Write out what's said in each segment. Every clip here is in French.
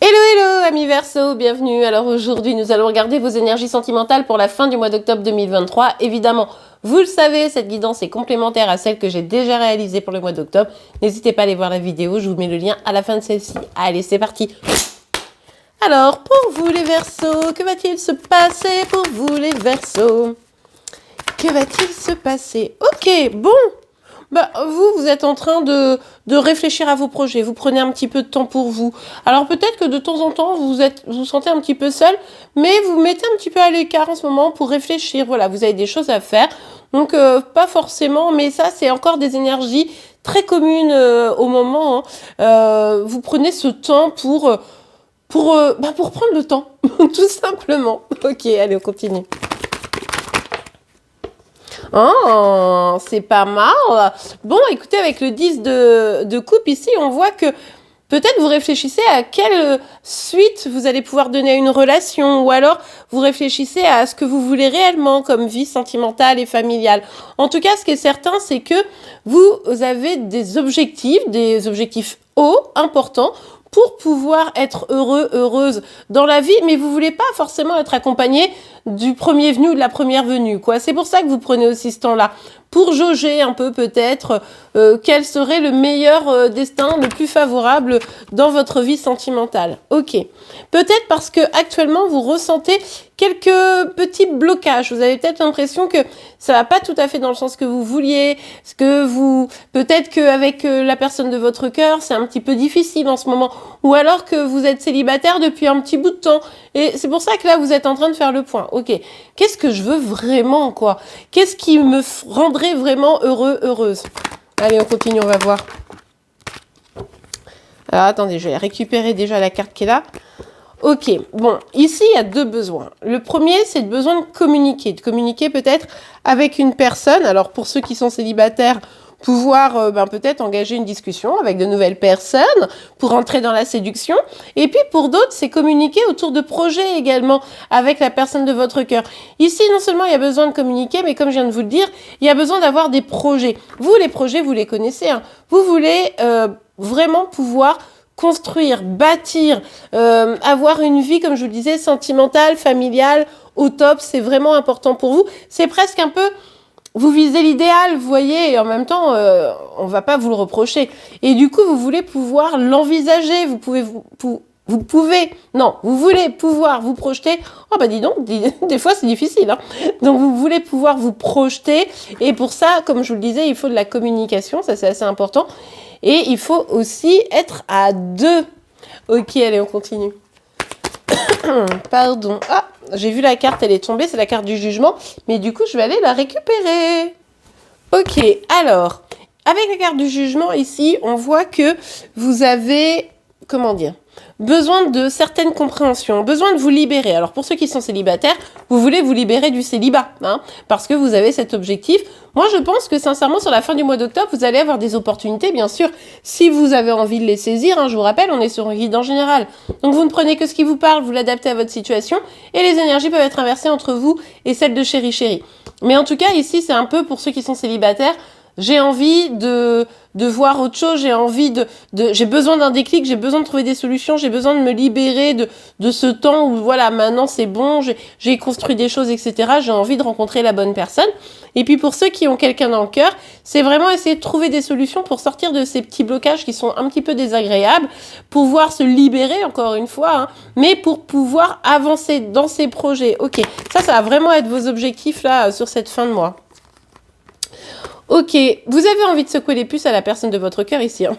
Hello, hello, amis Verseau, bienvenue. Alors aujourd'hui, nous allons regarder vos énergies sentimentales pour la fin du mois d'octobre 2023. Évidemment, vous le savez, cette guidance est complémentaire à celle que j'ai déjà réalisée pour le mois d'octobre. N'hésitez pas à aller voir la vidéo, je vous mets le lien à la fin de celle-ci. Allez, c'est parti. Alors, pour vous les Verseaux, que va-t-il se passer pour vous les Verseaux? Que va-t-il se passer? Ok, bon. Vous êtes en train de réfléchir à vos projets. Vous prenez un petit peu de temps pour vous. Alors peut-être que de temps en temps, vous sentez un petit peu seul, mais vous mettez un petit peu à l'écart en ce moment pour réfléchir. Voilà, vous avez des choses à faire. Donc pas forcément, mais ça, c'est encore des énergies très communes au moment. Vous prenez ce temps pour prendre le temps, tout simplement. Ok, allez, on continue. Oh, c'est pas mal. Bon, écoutez, avec le 10 de coupe ici, on voit que peut-être vous réfléchissez à quelle suite vous allez pouvoir donner à une relation, ou alors vous réfléchissez à ce que vous voulez réellement comme vie sentimentale et familiale. En tout cas, ce qui est certain, c'est que vous avez des objectifs hauts, importants, pour pouvoir être heureux, heureuse dans la vie, mais vous voulez pas forcément être accompagné du premier venu ou de la première venue, quoi. C'est pour ça que vous prenez aussi ce temps-là, pour jauger un peu peut-être quel serait le meilleur destin, le plus favorable dans votre vie sentimentale. Ok. Peut-être parce que actuellement vous ressentez quelques petits blocages. Vous avez peut-être l'impression que ça va pas tout à fait dans le sens que vous vouliez, peut-être qu'avec la personne de votre cœur, c'est un petit peu difficile en ce moment, ou alors que vous êtes célibataire depuis un petit bout de temps. Et c'est pour ça que là, vous êtes en train de faire le point. Ok, qu'est-ce que je veux vraiment, quoi? Qu'est-ce qui me rendrait vraiment heureux, heureuse? Allez, on continue, on va voir. Alors, attendez, je vais récupérer déjà la carte qui est là. Ok, bon, ici, il y a deux besoins. Le premier, c'est le besoin de communiquer peut-être avec une personne. Alors, pour ceux qui sont célibataires, pouvoir peut-être engager une discussion avec de nouvelles personnes pour entrer dans la séduction. Et puis, pour d'autres, c'est communiquer autour de projets également avec la personne de votre cœur. Ici, non seulement il y a besoin de communiquer, mais comme je viens de vous le dire, il y a besoin d'avoir des projets. Vous, les projets, vous les connaissez, hein. Vous voulez vraiment pouvoir construire, bâtir, avoir une vie, comme je vous le disais, sentimentale, familiale, au top, c'est vraiment important pour vous. C'est presque un peu, vous visez l'idéal, vous voyez, et en même temps, on va pas vous le reprocher. Et du coup, vous voulez pouvoir l'envisager, vous voulez pouvoir vous projeter. Oh bah dis donc, des fois c'est difficile, hein. Donc vous voulez pouvoir vous projeter, et pour ça, comme je vous le disais, il faut de la communication, ça c'est assez important. Et il faut aussi être à deux. Ok, allez, on continue. Pardon. Ah, j'ai vu la carte, elle est tombée, c'est la carte du jugement. Mais du coup, je vais aller la récupérer. Ok, alors, avec la carte du jugement, ici, on voit que vous avez, besoin de certaines compréhensions, besoin de vous libérer. Alors, pour ceux qui sont célibataires, vous voulez vous libérer du célibat, hein, parce que vous avez cet objectif. Moi, je pense que sincèrement, sur la fin du mois d'octobre, vous allez avoir des opportunités, bien sûr, si vous avez envie de les saisir. Hein, je vous rappelle, on est sur un guide en général. Donc, vous ne prenez que ce qui vous parle, vous l'adaptez à votre situation, et les énergies peuvent être inversées entre vous et celles de chéri. Mais en tout cas, ici, c'est un peu pour ceux qui sont célibataires. J'ai envie de voir autre chose, j'ai besoin d'un déclic, j'ai besoin de trouver des solutions, j'ai besoin de me libérer de ce temps où, voilà, maintenant c'est bon, j'ai construit des choses, etc. J'ai envie de rencontrer la bonne personne. Et puis pour ceux qui ont quelqu'un dans le cœur, c'est vraiment essayer de trouver des solutions pour sortir de ces petits blocages qui sont un petit peu désagréables, pouvoir se libérer, encore une fois, hein, mais pour pouvoir avancer dans ces projets. Ok, ça va vraiment être vos objectifs là sur cette fin de mois. Ok, vous avez envie de secouer les puces à la personne de votre cœur ici. Hein.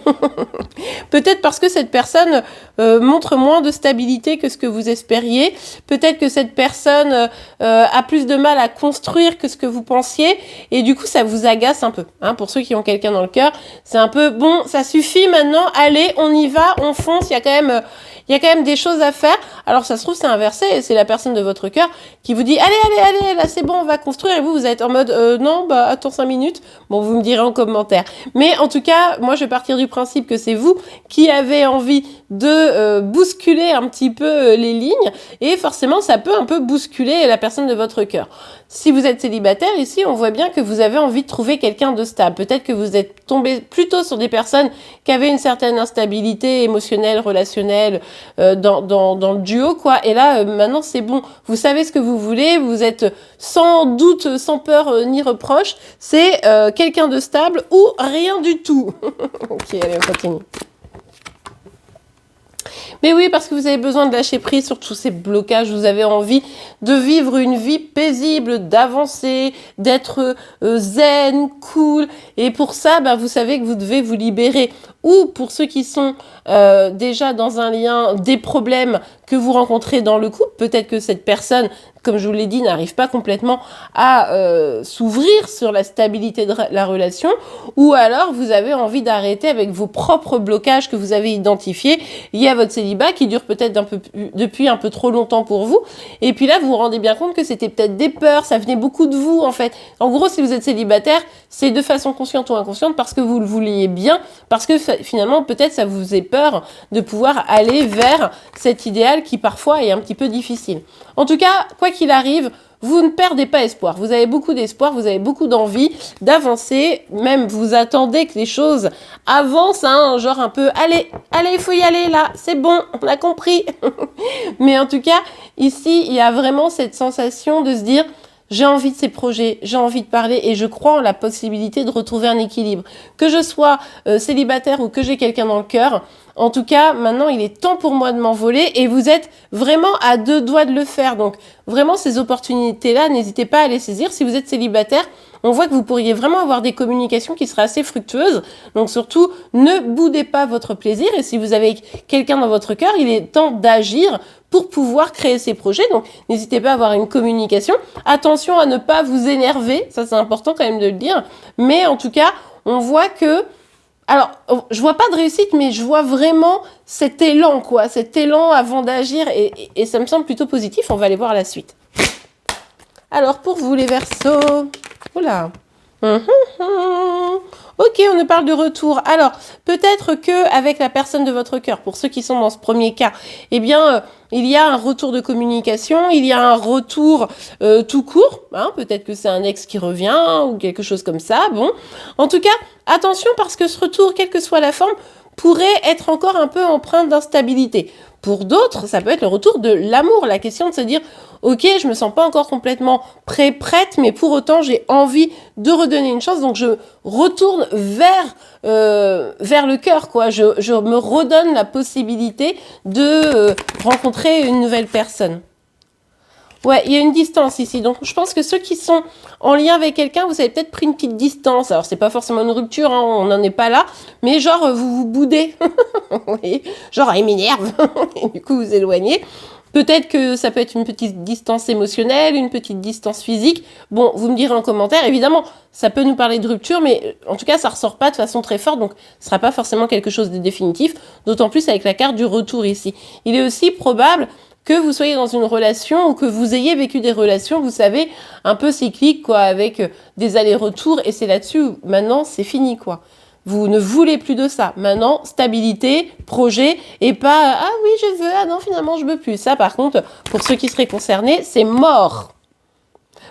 Peut-être parce que cette personne montre moins de stabilité que ce que vous espériez. Peut-être que cette personne a plus de mal à construire que ce que vous pensiez. Et du coup, ça vous agace un peu. Hein, pour ceux qui ont quelqu'un dans le cœur, c'est un peu, bon, ça suffit maintenant, allez, on y va, on fonce, il y a quand même des choses à faire. Alors ça se trouve c'est inversé, et c'est la personne de votre cœur qui vous dit allez, là c'est bon, on va construire, et vous êtes en mode non, attends 5 minutes. Bon, vous me direz en commentaire. Mais en tout cas, moi je vais partir du principe que c'est vous qui avez envie de bousculer un petit peu les lignes et forcément ça peut un peu bousculer la personne de votre cœur. Si vous êtes célibataire ici, on voit bien que vous avez envie de trouver quelqu'un de stable. Peut-être que vous êtes tombé plutôt sur des personnes qui avaient une certaine instabilité émotionnelle, relationnelle dans le duo, quoi. Et là, maintenant, c'est bon. Vous savez ce que vous voulez. Vous êtes sans doute, sans peur ni reproche. C'est quelqu'un de stable ou rien du tout. Ok, allez, on continue. Mais oui, parce que vous avez besoin de lâcher prise sur tous ces blocages. Vous avez envie de vivre une vie paisible, d'avancer, d'être zen, cool. Et pour ça, vous savez que vous devez vous libérer. Ou pour ceux qui sont déjà dans un lien, des problèmes que vous rencontrez dans le couple, peut-être que cette personne, comme je vous l'ai dit, n'arrive pas complètement à s'ouvrir sur la stabilité de la relation, ou alors vous avez envie d'arrêter avec vos propres blocages que vous avez identifiés liés à votre célibat qui dure peut-être depuis un peu trop longtemps pour vous, et puis là vous vous rendez bien compte que c'était peut-être des peurs, ça venait beaucoup de vous en fait. En gros, si vous êtes célibataire, c'est de façon consciente ou inconsciente parce que vous le vouliez bien, parce que finalement peut-être ça vous faisait peur de pouvoir aller vers cet idéal qui parfois est un petit peu difficile. En tout cas, quoi qu'il arrive, vous ne perdez pas espoir. Vous avez beaucoup d'espoir, vous avez beaucoup d'envie d'avancer. Même vous attendez que les choses avancent, hein, genre un peu, allez, il faut y aller là, c'est bon, on a compris. Mais en tout cas, ici, il y a vraiment cette sensation de se dire, j'ai envie de ces projets, j'ai envie de parler et je crois en la possibilité de retrouver un équilibre. Que je sois célibataire ou que j'ai quelqu'un dans le cœur, en tout cas, maintenant, il est temps pour moi de m'envoler et vous êtes vraiment à 2 doigts de le faire. Donc, vraiment, ces opportunités-là, n'hésitez pas à les saisir. Si vous êtes célibataire, on voit que vous pourriez vraiment avoir des communications qui seraient assez fructueuses. Donc, surtout, ne boudez pas votre plaisir. Et si vous avez quelqu'un dans votre cœur, il est temps d'agir pour pouvoir créer ces projets. Donc, n'hésitez pas à avoir une communication. Attention à ne pas vous énerver. Ça, c'est important quand même de le dire. Mais en tout cas, on voit que alors, je vois pas de réussite, mais je vois vraiment cet élan, quoi, cet élan avant d'agir, et ça me semble plutôt positif. On va aller voir la suite. Alors, pour vous, les Verseaux, oula, ok, on nous parle de retour. Alors, peut-être que avec la personne de votre cœur, pour ceux qui sont dans ce premier cas, eh bien, il y a un retour de communication, il y a un retour tout court. Hein, peut-être que c'est un ex qui revient ou quelque chose comme ça. Bon, en tout cas, attention parce que ce retour, quelle que soit la forme, pourrait être encore un peu empreint d'instabilité. Pour d'autres, ça peut être le retour de l'amour, la question de se dire « Ok, je me sens pas encore complètement prête, mais pour autant, j'ai envie de redonner une chance, donc je retourne vers le cœur, quoi. Je me redonne la possibilité de rencontrer une nouvelle personne. » Ouais, il y a une distance ici. Donc, je pense que ceux qui sont en lien avec quelqu'un, vous avez peut-être pris une petite distance. Alors, c'est pas forcément une rupture, hein, on n'en est pas là. Mais genre, vous vous boudez. Oui, genre, il m'énerve. Et du coup, vous éloignez. Peut-être que ça peut être une petite distance émotionnelle, une petite distance physique. Bon, vous me direz en commentaire. Évidemment, ça peut nous parler de rupture, mais en tout cas, ça ressort pas de façon très forte. Donc, ce sera pas forcément quelque chose de définitif. D'autant plus avec la carte du retour ici. Il est aussi probable que vous soyez dans une relation ou que vous ayez vécu des relations, vous savez, un peu cycliques, quoi, avec des allers-retours, et c'est là-dessus où maintenant c'est fini, quoi. Vous ne voulez plus de ça. Maintenant, stabilité, projet, et pas « Ah oui, je veux, ah non, finalement, je veux plus ». Ça, par contre, pour ceux qui seraient concernés, c'est mort.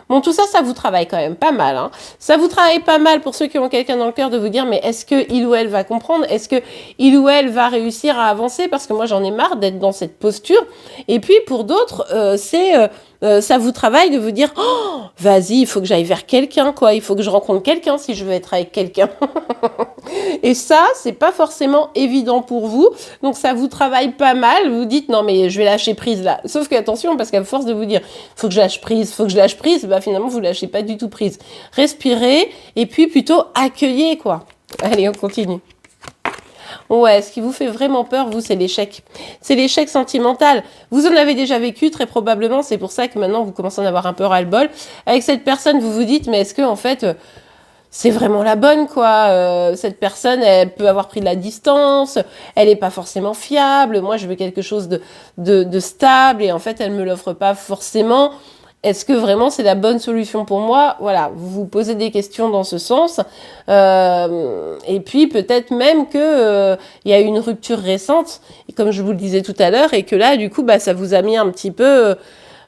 Bon, tout ça, ça vous travaille quand même pas mal. Hein. Ça vous travaille pas mal pour ceux qui ont quelqu'un dans le cœur de vous dire, mais est-ce que il ou elle va comprendre? Est-ce que il ou elle va réussir à avancer? Parce que moi, j'en ai marre d'être dans cette posture. Et puis, pour d'autres, ça vous travaille de vous dire, oh, vas-y, il faut que j'aille vers quelqu'un, quoi. Il faut que je rencontre quelqu'un si je veux être avec quelqu'un. Et ça, c'est pas forcément évident pour vous. Donc, ça vous travaille pas mal. Vous dites, non, mais je vais lâcher prise là. Sauf qu'attention, parce qu'à force de vous dire, faut que je lâche prise, bah, finalement, vous lâchez pas du tout prise. Respirez et puis plutôt accueillez, quoi. Allez, on continue. Ouais, ce qui vous fait vraiment peur, vous, c'est l'échec. C'est l'échec sentimental. Vous en avez déjà vécu, très probablement. C'est pour ça que maintenant, vous commencez à en avoir un peu ras-le-bol. Avec cette personne, vous vous dites, mais est-ce que, en fait, c'est vraiment la bonne, quoi. Cette personne, elle peut avoir pris de la distance, elle est pas forcément fiable. Moi, je veux quelque chose de stable et en fait, elle me l'offre pas forcément. est-ce que vraiment c'est la bonne solution pour moi? Voilà, vous vous posez des questions dans ce sens. Et puis peut-être même que il y a eu une rupture récente, comme je vous le disais tout à l'heure, et que là, du coup, ça vous a mis un peu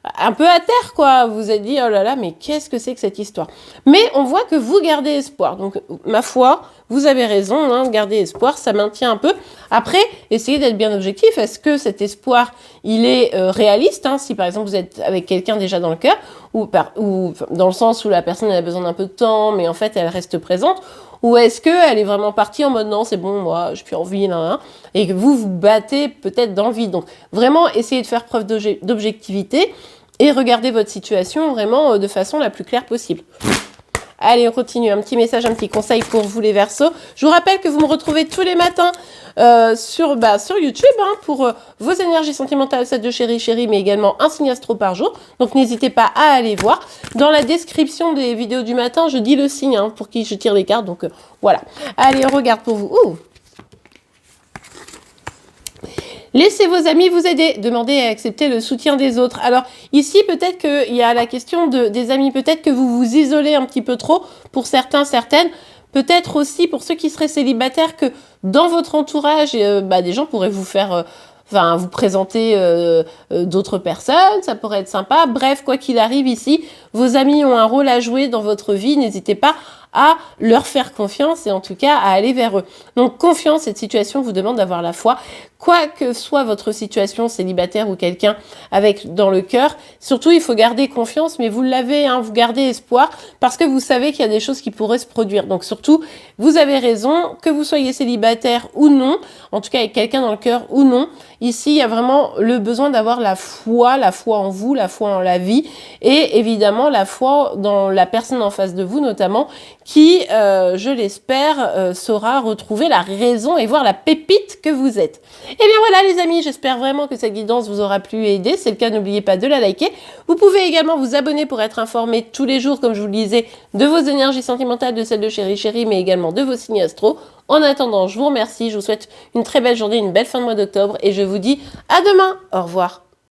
à terre, quoi. Vous vous êtes dit, oh là là, mais qu'est-ce que c'est que cette histoire? Mais on voit que vous gardez espoir. Donc, ma foi, vous avez raison, hein, garder espoir, ça maintient un peu. Après, essayez d'être bien objectif. Est-ce que cet espoir, il est réaliste, hein, si par exemple vous êtes avec quelqu'un déjà dans le cœur, ou dans le sens où la personne elle a besoin d'un peu de temps, mais en fait elle reste présente, ou est-ce qu'elle est vraiment partie en mode non, c'est bon, moi, j'ai plus envie, là, et que vous vous battez peut-être dans le vide. Donc, vraiment, essayez de faire preuve d'objectivité et regardez votre situation vraiment de façon la plus claire possible. Allez, on continue. Un petit message, un petit conseil pour vous les Verseaux. Je vous rappelle que vous me retrouvez tous les matins sur YouTube pour vos énergies sentimentales, celles de chéri, mais également un signe astro par jour. Donc n'hésitez pas à aller voir. Dans la description des vidéos du matin, je dis le signe pour qui je tire les cartes. Donc voilà. Allez, on regarde pour vous. Ouh. Laissez vos amis vous aider. Demandez à accepter le soutien des autres. Alors, ici, peut-être qu'il y a la question des amis. Peut-être que vous vous isolez un petit peu trop pour certains, certaines. Peut-être aussi pour ceux qui seraient célibataires que dans votre entourage, des gens pourraient vous faire... vous présenter d'autres personnes, ça pourrait être sympa. Bref, quoi qu'il arrive ici, vos amis ont un rôle à jouer dans votre vie. N'hésitez pas à leur faire confiance et en tout cas à aller vers eux. Donc confiance, cette situation vous demande d'avoir la foi. Quoi que soit votre situation célibataire ou quelqu'un avec dans le cœur, surtout il faut garder confiance, mais vous l'avez, vous gardez espoir parce que vous savez qu'il y a des choses qui pourraient se produire. Donc surtout, vous avez raison, que vous soyez célibataire ou non, en tout cas avec quelqu'un dans le cœur ou non, ici il y a vraiment le besoin d'avoir la foi en vous, la foi en la vie et évidemment la foi dans la personne en face de vous notamment qui, je l'espère, saura retrouver la raison et voir la pépite que vous êtes. Et bien voilà les amis, j'espère vraiment que cette guidance vous aura plu et aidé. Si c'est le cas, n'oubliez pas de la liker. Vous pouvez également vous abonner pour être informé tous les jours, comme je vous le disais, de vos énergies sentimentales, de celles de chéri, mais également de vos signes astro. En attendant, je vous remercie, je vous souhaite une très belle journée, une belle fin de mois d'octobre et je vous dis à demain. Au revoir.